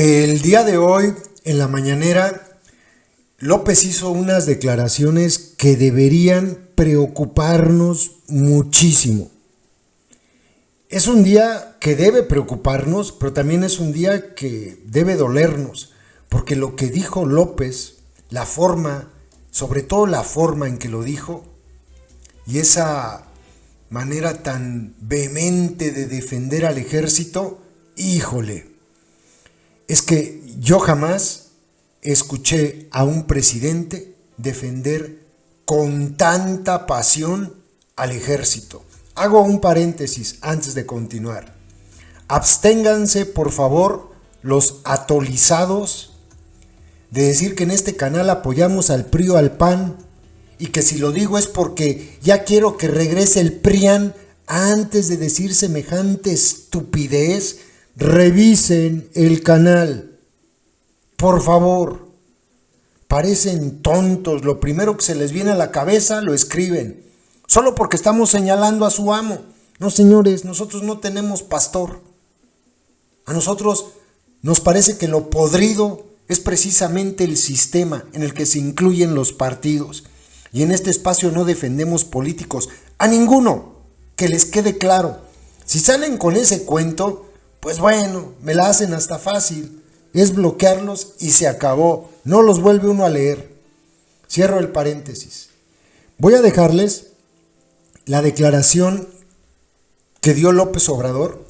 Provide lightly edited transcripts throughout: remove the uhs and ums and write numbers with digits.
El día de hoy, en la mañanera, López hizo unas declaraciones que deberían preocuparnos muchísimo. Es un día que debe preocuparnos, pero también es un día que debe dolernos, porque lo que dijo López, la forma, sobre todo la forma en que lo dijo, y esa manera tan vehemente de defender al ejército, híjole, es que yo jamás escuché a un presidente defender con tanta pasión al ejército. Hago un paréntesis antes de continuar. Absténganse, por favor, los atolizados de decir que en este canal apoyamos al PRI o al PAN y que si lo digo es porque ya quiero que regrese el PRIAN. Antes de decir semejante estupidez, revisen el canal. Por favor. Parecen tontos. Lo primero que se les viene a la cabeza lo escriben. Solo porque estamos señalando a su amo. No, señores, nosotros no tenemos pastor. A nosotros nos parece que lo podrido es precisamente el sistema en el que se incluyen los partidos. Y en este espacio no defendemos políticos. A ninguno. Que les quede claro. Si salen con ese cuento, pues bueno, me la hacen hasta fácil. Es bloquearlos y se acabó. No los vuelve uno a leer. Cierro el paréntesis. Voy a dejarles la declaración que dio López Obrador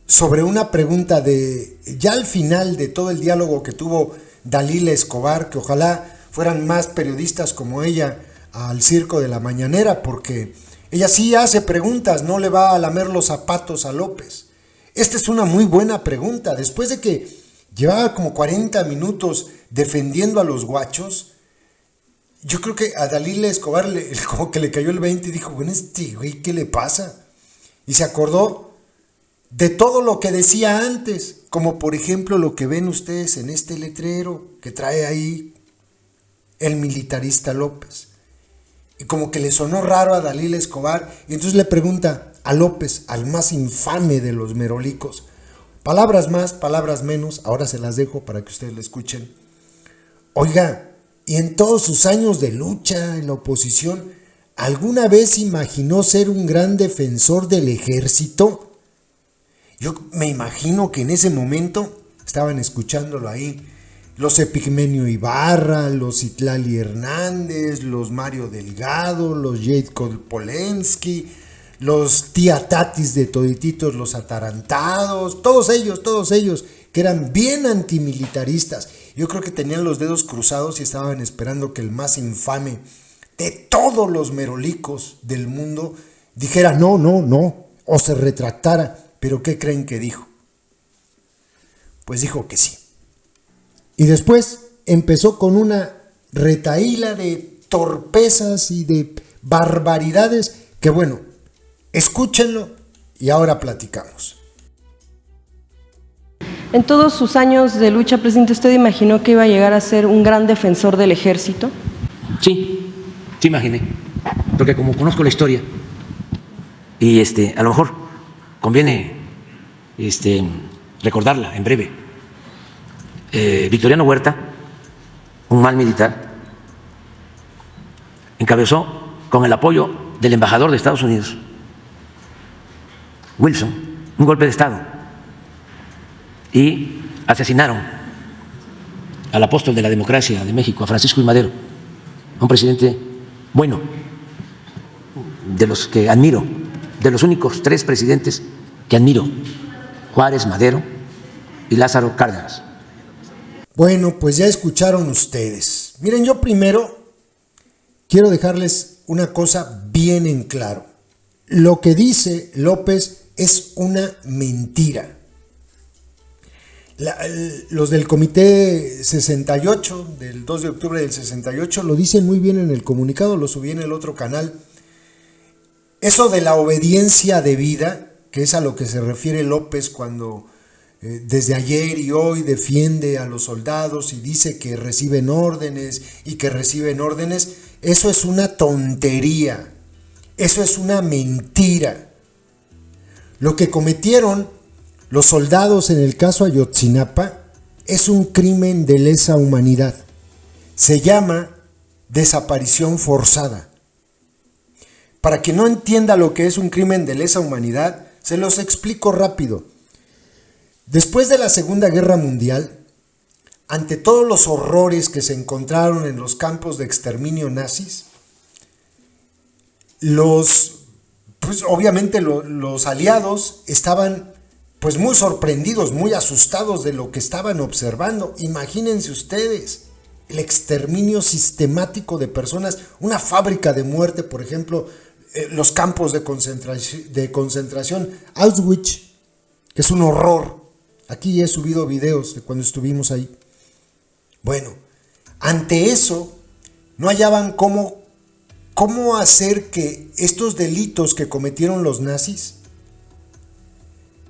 sobre una pregunta de, ya al final de todo el diálogo que tuvo Dalila Escobar, que ojalá fueran más periodistas como ella al circo de la mañanera, porque ella sí hace preguntas, no le va a lamer los zapatos a López. Esta es una muy buena pregunta. Después de que llevaba como 40 minutos defendiendo a los guachos, yo creo que a Dalila Escobar como que le cayó el 20 y dijo, bueno, este güey, ¿qué le pasa? Y se acordó de todo lo que decía antes, como por ejemplo lo que ven ustedes en este letrero que trae ahí el militarista López. Y como que le sonó raro a Dalila Escobar, y entonces le pregunta a López, al más infame de los merolicos, palabras más, palabras menos, ahora se las dejo para que ustedes lo escuchen. Oiga, y en todos sus años de lucha en la oposición, ¿alguna vez imaginó ser un gran defensor del ejército? Yo me imagino que en ese momento estaban escuchándolo ahí los Epigmenio Ibarra, los Citlali Hernández, los Mario Delgado, los Jacob Polensky, los tía Tatis de todititos, los atarantados, todos ellos que eran bien antimilitaristas. Yo creo que tenían los dedos cruzados y estaban esperando que el más infame de todos los merolicos del mundo dijera no, o se retractara. ¿Pero qué creen que dijo? Pues dijo que sí. Y después empezó con una retahíla de torpezas y de barbaridades que bueno, escúchenlo y ahora platicamos. En todos sus años de lucha, presidente, ¿usted imaginó que iba a llegar a ser un gran defensor del ejército? Sí imaginé, porque como conozco la historia y a lo mejor conviene recordarla en breve. Victoriano Huerta, un mal militar, encabezó con el apoyo del embajador de Estados Unidos, Wilson, un golpe de Estado y asesinaron al apóstol de la democracia de México, a Francisco I. Madero, un presidente bueno, de los que admiro, de los únicos 3 presidentes que admiro, Juárez, Madero y Lázaro Cárdenas. Bueno, pues ya escucharon ustedes. Miren, yo primero quiero dejarles una cosa bien en claro. Lo que dice López es una mentira. Los del Comité 68, del 2 de octubre del 68, lo dicen muy bien en el comunicado, lo subí en el otro canal. Eso de la obediencia debida, que es a lo que se refiere López cuando desde ayer y hoy defiende a los soldados y dice que reciben órdenes y que reciben órdenes, eso es una tontería, eso es una mentira. Lo que cometieron los soldados en el caso Ayotzinapa es un crimen de lesa humanidad. Se llama desaparición forzada. Para quien no entienda lo que es un crimen de lesa humanidad, se los explico rápido. Después de la Segunda Guerra Mundial, ante todos los horrores que se encontraron en los campos de exterminio nazis, obviamente los aliados estaban pues muy sorprendidos, muy asustados de lo que estaban observando. Imagínense ustedes, el exterminio sistemático de personas, una fábrica de muerte, por ejemplo, los campos de concentración, Auschwitz, que es un horror. Aquí he subido videos de cuando estuvimos ahí. Bueno, ante eso no hallaban cómo hacer que estos delitos que cometieron los nazis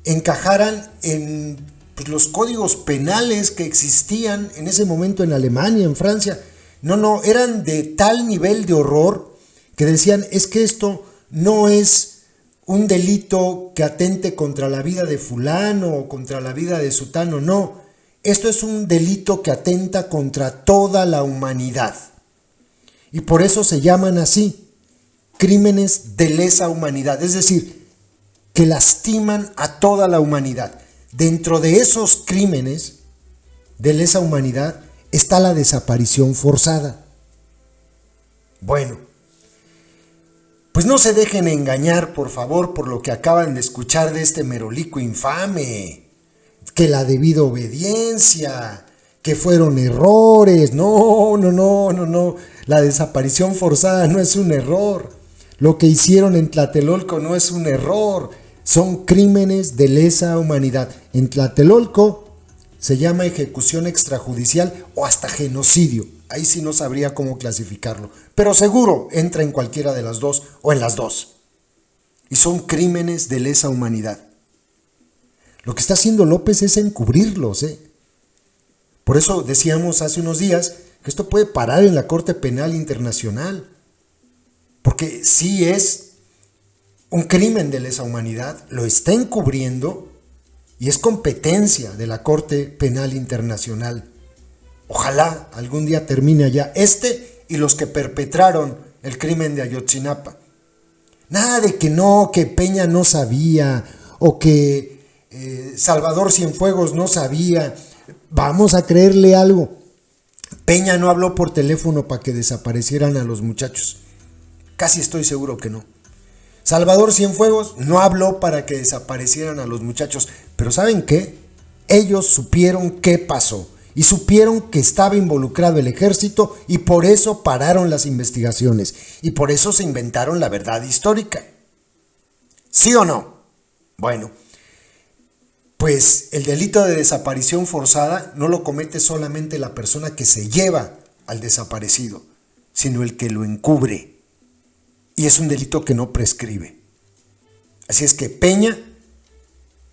encajaran en los códigos penales que existían en ese momento en Alemania, en Francia. No, eran de tal nivel de horror que decían, es que esto no es un delito que atente contra la vida de fulano o contra la vida de sutano, no. Esto es un delito que atenta contra toda la humanidad. Y por eso se llaman así, crímenes de lesa humanidad, es decir, que lastiman a toda la humanidad. Dentro de esos crímenes de lesa humanidad está la desaparición forzada. Bueno, pues no se dejen engañar, por favor, por lo que acaban de escuchar de este merolico infame, que la debida obediencia, que fueron errores. No, la desaparición forzada no es un error. Lo que hicieron en Tlatelolco no es un error. Son crímenes de lesa humanidad. En Tlatelolco se llama ejecución extrajudicial o hasta genocidio. Ahí sí no sabría cómo clasificarlo. Pero seguro entra en cualquiera de las dos o en las dos. Y son crímenes de lesa humanidad. Lo que está haciendo López es encubrirlos, Por eso decíamos hace unos días que esto puede parar en la Corte Penal Internacional. Porque sí es un crimen de lesa humanidad, lo está encubriendo y es competencia de la Corte Penal Internacional. Ojalá algún día termine allá y los que perpetraron el crimen de Ayotzinapa. Nada de que Peña no sabía o que Salvador Cienfuegos no sabía. Vamos a creerle algo. Peña no habló por teléfono para que desaparecieran a los muchachos. Casi estoy seguro que no. Salvador Cienfuegos no habló para que desaparecieran a los muchachos. Pero ¿saben qué? Ellos supieron qué pasó. Y supieron que estaba involucrado el ejército y por eso pararon las investigaciones. Y por eso se inventaron la verdad histórica. ¿Sí o no? Bueno, pues el delito de desaparición forzada no lo comete solamente la persona que se lleva al desaparecido, sino el que lo encubre. Y es un delito que no prescribe. Así es que Peña,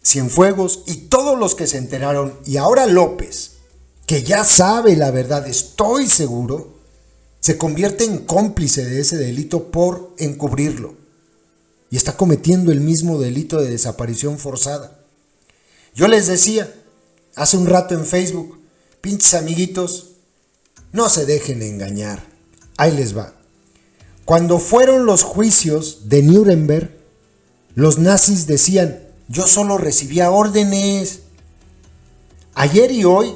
Cienfuegos y todos los que se enteraron, y ahora López, que ya sabe la verdad, estoy seguro, se convierte en cómplice de ese delito por encubrirlo. Y está cometiendo el mismo delito de desaparición forzada. Yo les decía hace un rato en Facebook, pinches amiguitos, no se dejen engañar. Ahí les va. Cuando fueron los juicios de Nuremberg, los nazis decían, yo solo recibía órdenes. Ayer y hoy,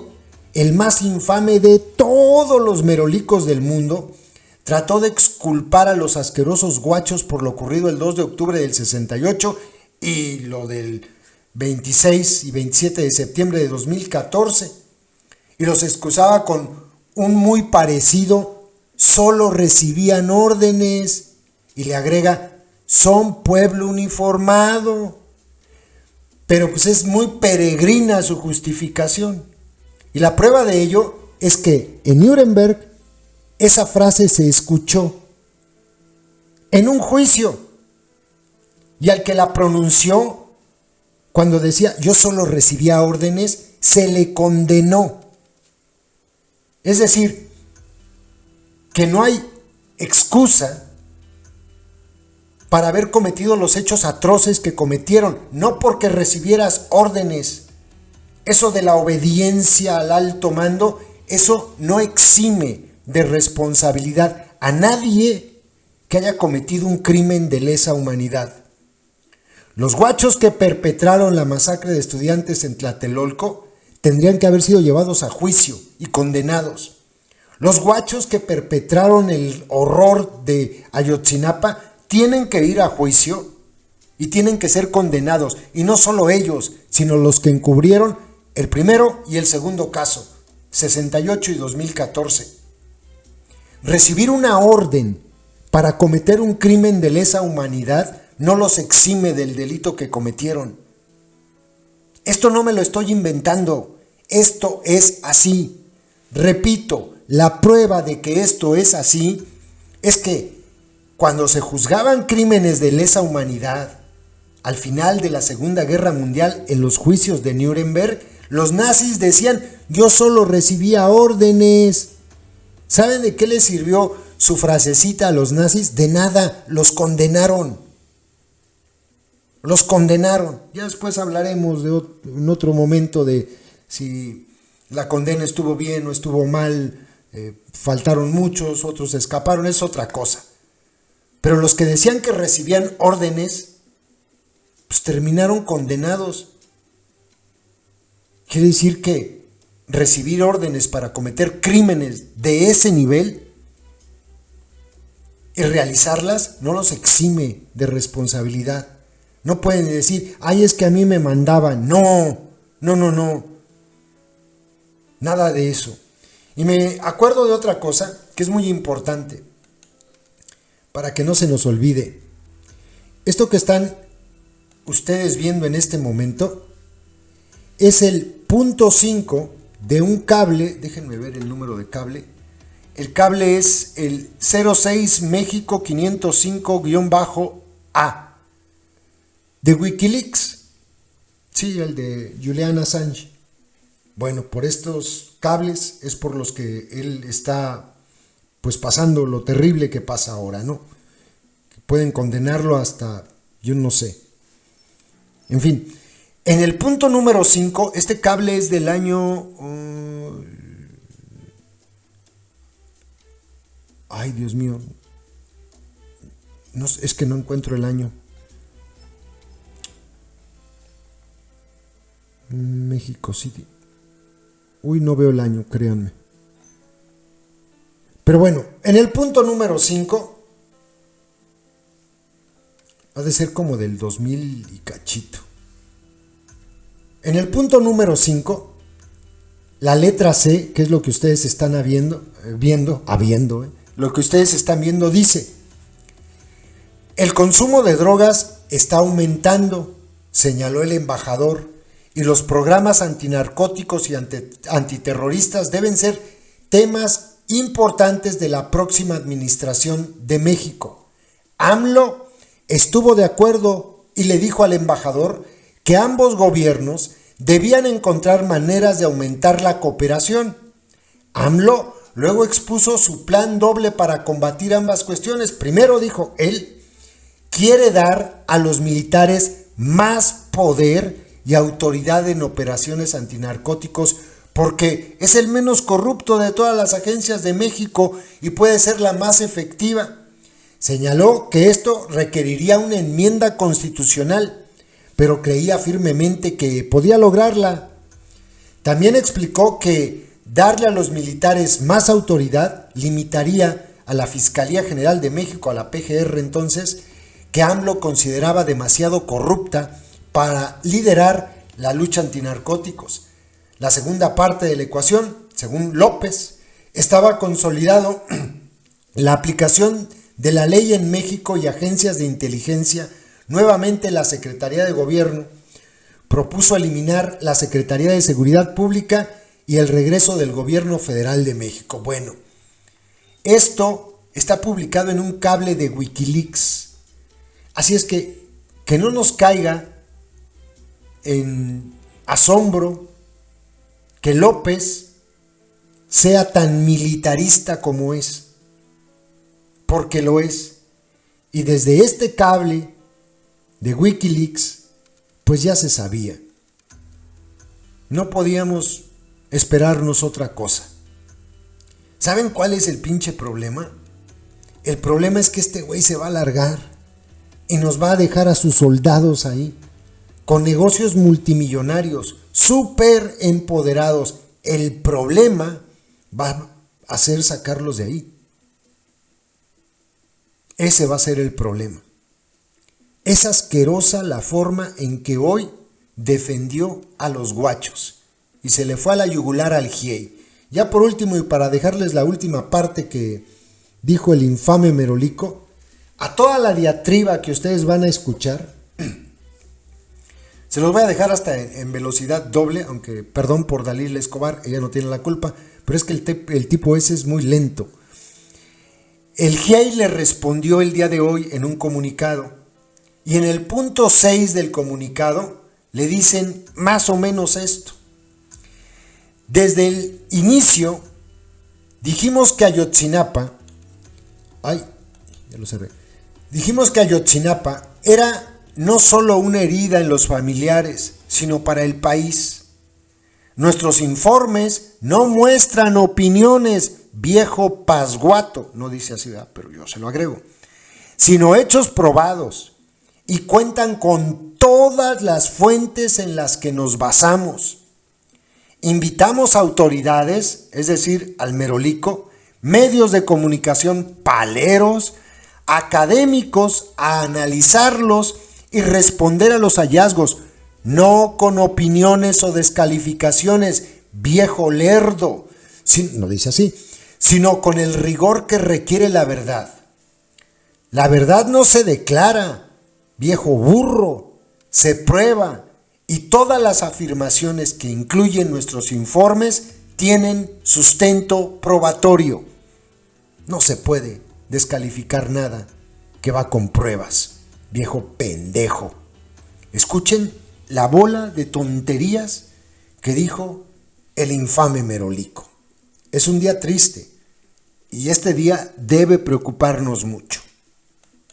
el más infame de todos los merolicos del mundo, trató de exculpar a los asquerosos guachos por lo ocurrido el 2 de octubre del 68 y lo del 26 y 27 de septiembre de 2014. Y los excusaba con un muy parecido, solo recibían órdenes, y le agrega, son pueblo uniformado. Pero pues es muy peregrina su justificación. Y la prueba de ello es que en Nuremberg esa frase se escuchó en un juicio. Y al que la pronunció, cuando decía yo solo recibía órdenes, se le condenó. Es decir, que no hay excusa para haber cometido los hechos atroces que cometieron, no porque recibieras órdenes. Eso de la obediencia al alto mando, eso no exime de responsabilidad a nadie que haya cometido un crimen de lesa humanidad. Los guachos que perpetraron la masacre de estudiantes en Tlatelolco tendrían que haber sido llevados a juicio y condenados. Los guachos que perpetraron el horror de Ayotzinapa tienen que ir a juicio y tienen que ser condenados. Y no solo ellos, sino los que encubrieron el primero y el segundo caso, 68 y 2014. Recibir una orden para cometer un crimen de lesa humanidad no los exime del delito que cometieron. Esto no me lo estoy inventando, esto es así. Repito, la prueba de que esto es así es que cuando se juzgaban crímenes de lesa humanidad al final de la Segunda Guerra Mundial en los juicios de Nuremberg, los nazis decían: yo solo recibía órdenes. ¿Saben de qué les sirvió su frasecita a los nazis? De nada, los condenaron. Los condenaron. Ya después hablaremos en otro momento de si la condena estuvo bien o estuvo mal. Faltaron muchos, otros escaparon, es otra cosa. Pero los que decían que recibían órdenes, pues terminaron condenados. Quiere decir que recibir órdenes para cometer crímenes de ese nivel y realizarlas no los exime de responsabilidad. No pueden decir: ay, es que a mí me mandaban. No. Nada de eso. Y me acuerdo de otra cosa que es muy importante para que no se nos olvide. Esto que están ustedes viendo en este momento es el punto 5 de un cable. Déjenme ver el número de cable. El cable es el 06 México 505-A de Wikileaks. Sí, el de Julian Assange. Bueno, por estos cables es por los que él está pues pasando lo terrible que pasa ahora, ¿no? Que pueden condenarlo hasta, yo no sé. En fin, en el punto número 5, este cable es del año... ay, Dios mío. No, es que no encuentro el año. México City. Uy, no veo el año, créanme. Pero bueno, en el punto número 5, ha de ser como del 2000 y cachito. En el punto número 5, la letra C, que es lo que ustedes están lo que ustedes están viendo, dice: el consumo de drogas está aumentando, señaló el embajador, y los programas antinarcóticos y antiterroristas deben ser temas importantes de la próxima administración de México. AMLO estuvo de acuerdo y le dijo al embajador que ambos gobiernos debían encontrar maneras de aumentar la cooperación. AMLO luego expuso su plan doble para combatir ambas cuestiones. Primero, dijo él, quiere dar a los militares más poder y autoridad en operaciones antinarcóticos porque es el menos corrupto de todas las agencias de México y puede ser la más efectiva. Señaló que esto requeriría una enmienda constitucional, pero creía firmemente que podía lograrla. También explicó que darle a los militares más autoridad limitaría a la Fiscalía General de México, a la PGR entonces, que AMLO consideraba demasiado corrupta para liderar la lucha antinarcóticos. La segunda parte de la ecuación, según López, estaba consolidado la aplicación de la ley en México y agencias de inteligencia. Nuevamente la Secretaría de Gobierno propuso eliminar la Secretaría de Seguridad Pública y el regreso del Gobierno Federal de México. Bueno, esto está publicado en un cable de Wikileaks. Así es que no nos caiga en asombro que López sea tan militarista como es, porque lo es. Y desde este cable de Wikileaks, pues ya se sabía. No podíamos esperarnos otra cosa. ¿Saben cuál es el pinche problema? El problema es que este güey se va a largar y nos va a dejar a sus soldados ahí, con negocios multimillonarios, súper empoderados. El problema va a ser sacarlos de ahí. Ese va a ser el problema. Es asquerosa la forma en que hoy defendió a los guachos y se le fue a la yugular al GIEI. Ya por último, y para dejarles la última parte que dijo el infame Merolico, a toda la diatriba que ustedes van a escuchar, se los voy a dejar hasta en velocidad doble, aunque perdón por Dalila Escobar, ella no tiene la culpa, pero es que el tipo ese es muy lento. El GIEI le respondió el día de hoy en un comunicado, y en el punto 6 del comunicado le dicen más o menos esto. Desde el inicio dijimos que Ayotzinapa, dijimos que Ayotzinapa era no solo una herida en los familiares, sino para el país. Nuestros informes no muestran opiniones, viejo pasguato, no dice así, pero yo se lo agrego, sino hechos probados, y cuentan con todas las fuentes en las que nos basamos. Invitamos a autoridades, es decir, al Merolico, medios de comunicación paleros, académicos, a analizarlos y responder a los hallazgos, no con opiniones o descalificaciones, viejo lerdo, no dice así, sino con el rigor que requiere la verdad. La verdad no se declara, viejo burro, se prueba, y todas las afirmaciones que incluyen nuestros informes tienen sustento probatorio. No se puede descalificar nada que va con pruebas, viejo pendejo. Escuchen la bola de tonterías que dijo el infame Merolico. Es un día triste y este día debe preocuparnos mucho.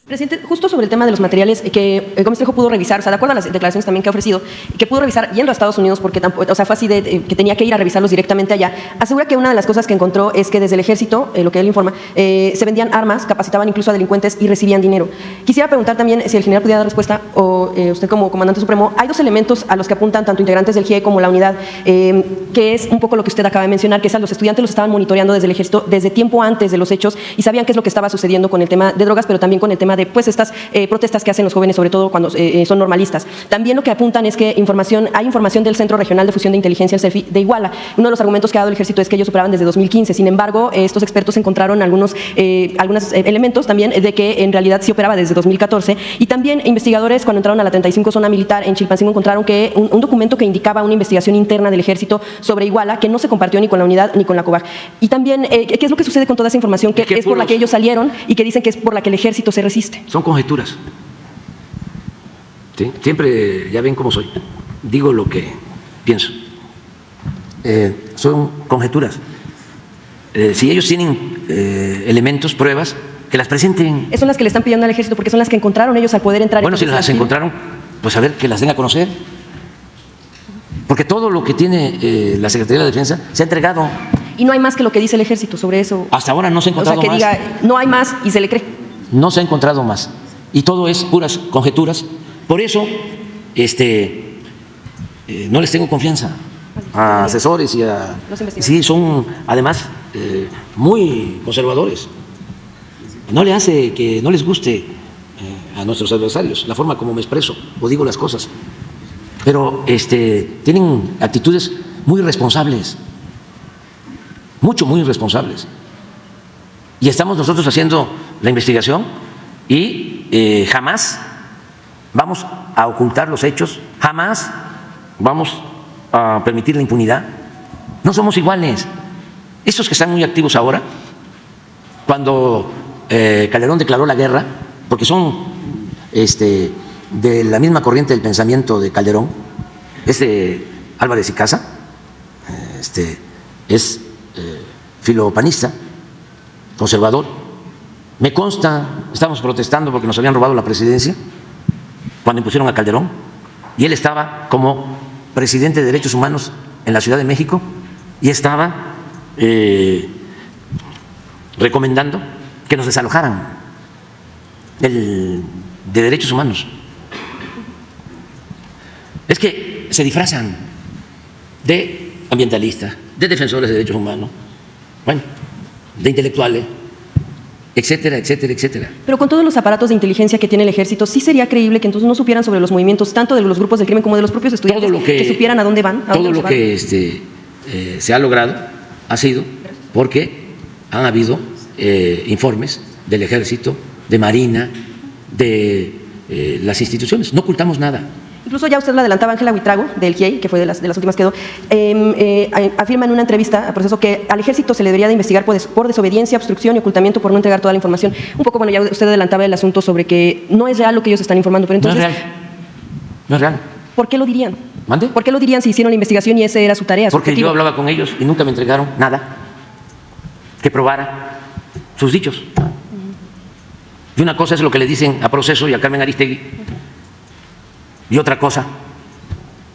Presidente, justo sobre el tema de los materiales que Gómez Trejo pudo revisar, o sea, de acuerdo a las declaraciones también que ha ofrecido, que pudo revisar yendo a Estados Unidos, porque tampoco, o sea, fue así de que tenía que ir a revisarlos directamente allá, asegura que una de las cosas que encontró es que desde el ejército, lo que él informa, se vendían armas, capacitaban incluso a delincuentes y recibían dinero. Quisiera preguntar también si el general pudiera dar respuesta, o usted como comandante supremo, hay dos elementos a los que apuntan tanto integrantes del GIEI como la unidad, que es un poco lo que usted acaba de mencionar, que es a los estudiantes los estaban monitoreando desde el ejército desde tiempo antes de los hechos y sabían qué es lo que estaba sucediendo con el tema de drogas, pero también con el tema de pues estas protestas que hacen los jóvenes, sobre todo cuando son normalistas. También lo que apuntan es que hay información del Centro Regional de Fusión de Inteligencia, el CEFI, de Iguala. Uno de los argumentos que ha dado el ejército es que ellos operaban desde 2015. Sin embargo, estos expertos encontraron algunos elementos también de que en realidad sí operaba desde 2014. Y también investigadores, cuando entraron a la 35 Zona Militar en Chilpancingo, encontraron que un documento que indicaba una investigación interna del ejército sobre Iguala, que no se compartió ni con la unidad ni con la COBAG. Y también, ¿qué es lo que sucede con toda esa información que es por la que ellos salieron y que dicen que es por la que el ejército se resiste? Son conjeturas. ¿Sí? Siempre, ya ven cómo soy, digo lo que pienso. Son conjeturas. Si ellos tienen elementos, pruebas, que las presenten. Son las que le están pidiendo al ejército porque son las que encontraron ellos al poder entrar. Bueno, si las encontraron, pues a ver, que las den a conocer. Porque todo lo que tiene la Secretaría de la Defensa se ha entregado. Y no hay más que lo que dice el ejército sobre eso. Hasta ahora no se ha encontrado más. O sea, que diga, no hay más y se le cree. No se ha encontrado más. Y todo es puras conjeturas. Por eso, no les tengo confianza a asesores y a... Sí, son además muy conservadores. No le hace que no les guste a nuestros adversarios la forma como me expreso o digo las cosas. Pero tienen actitudes muy irresponsables, muy irresponsables. Y estamos nosotros haciendo la investigación y jamás vamos a ocultar los hechos, jamás vamos a permitir la impunidad. No somos iguales. Estos que están muy activos ahora, cuando Calderón declaró la guerra, porque son de la misma corriente del pensamiento de Calderón, Álvarez y Casa, es filopanista, conservador, Me consta, estábamos protestando porque nos habían robado la presidencia cuando impusieron a Calderón, y él estaba como presidente de Derechos Humanos en la Ciudad de México y estaba recomendando que nos desalojaran de Derechos Humanos. Es que se disfrazan de ambientalistas, de defensores de derechos humanos, bueno, de intelectuales, etcétera, etcétera, etcétera. Pero con todos los aparatos de inteligencia que tiene el ejército, ¿sí sería creíble que entonces no supieran sobre los movimientos tanto de los grupos del crimen como de los propios estudiantes, que supieran a dónde van? Todo lo que se ha logrado ha sido porque han habido informes del ejército, de Marina, de las instituciones. No ocultamos nada. Incluso ya usted lo adelantaba, Ángela Huitrago, del GIEI, que fue de las últimas que quedó, afirma en una entrevista a Proceso que al ejército se le debería de investigar por desobediencia, obstrucción y ocultamiento por no entregar toda la información. Un poco, bueno, ya usted adelantaba el asunto sobre que no es real lo que ellos están informando, pero entonces… No es real. No es real. ¿Por qué lo dirían? ¿Mande? ¿Por qué lo dirían si hicieron la investigación y ese era su tarea? Porque yo hablaba con ellos y nunca me entregaron nada que probara sus dichos. Y una cosa es lo que le dicen a Proceso y a Carmen Aristegui, y otra cosa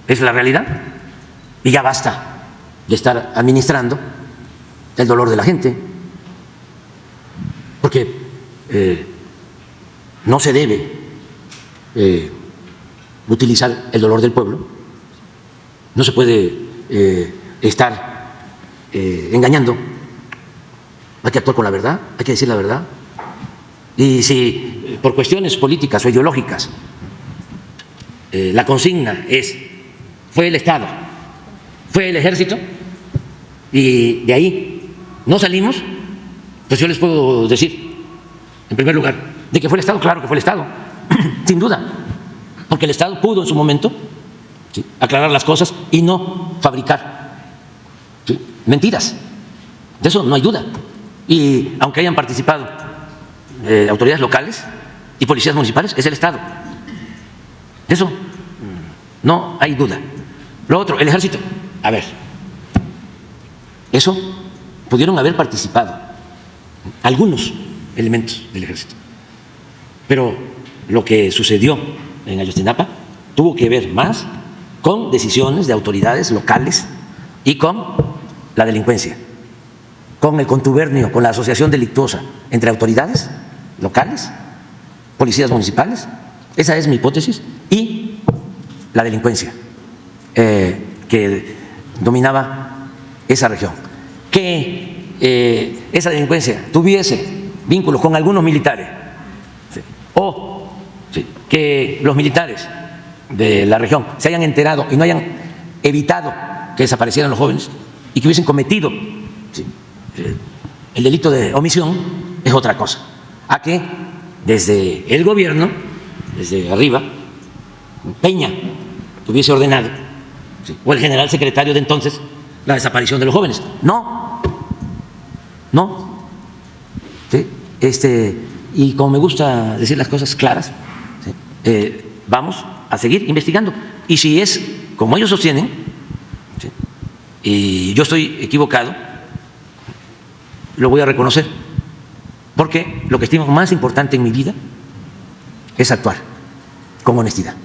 es la realidad. Y ya basta de estar administrando el dolor de la gente, porque no se debe utilizar el dolor del pueblo, no se puede estar engañando, hay que actuar con la verdad, hay que decir la verdad. Y si por cuestiones políticas o ideológicas la consigna es, fue el Estado, fue el Ejército, y de ahí no salimos, pues yo les puedo decir, en primer lugar, de que fue el Estado, claro que fue el Estado, sin duda, porque el Estado pudo en su momento, ¿sí?, aclarar las cosas y no fabricar, ¿sí?, mentiras. De eso no hay duda. Y aunque hayan participado autoridades locales y policías municipales, es el Estado. De eso no hay duda. Lo otro, el ejército. A ver, eso pudieron haber participado algunos elementos del ejército, pero lo que sucedió en Ayotzinapa tuvo que ver más con decisiones de autoridades locales y con la delincuencia, con el contubernio, con la asociación delictuosa entre autoridades locales, policías municipales, esa es mi hipótesis, y la delincuencia que dominaba esa región. Que esa delincuencia tuviese vínculos con algunos militares, ¿sí?, o ¿sí?, que los militares de la región se hayan enterado y no hayan evitado que desaparecieran los jóvenes y que hubiesen cometido, ¿sí?, el delito de omisión, es otra cosa. A que desde el gobierno, desde arriba, Peña hubiese ordenado, ¿sí?, o el general secretario de entonces, la desaparición de los jóvenes. No, no. ¿Sí? Y como me gusta decir las cosas claras, ¿sí?, vamos a seguir investigando. Y si es como ellos sostienen, ¿sí?, y yo estoy equivocado, lo voy a reconocer, porque lo que estimo más importante en mi vida es actuar con honestidad.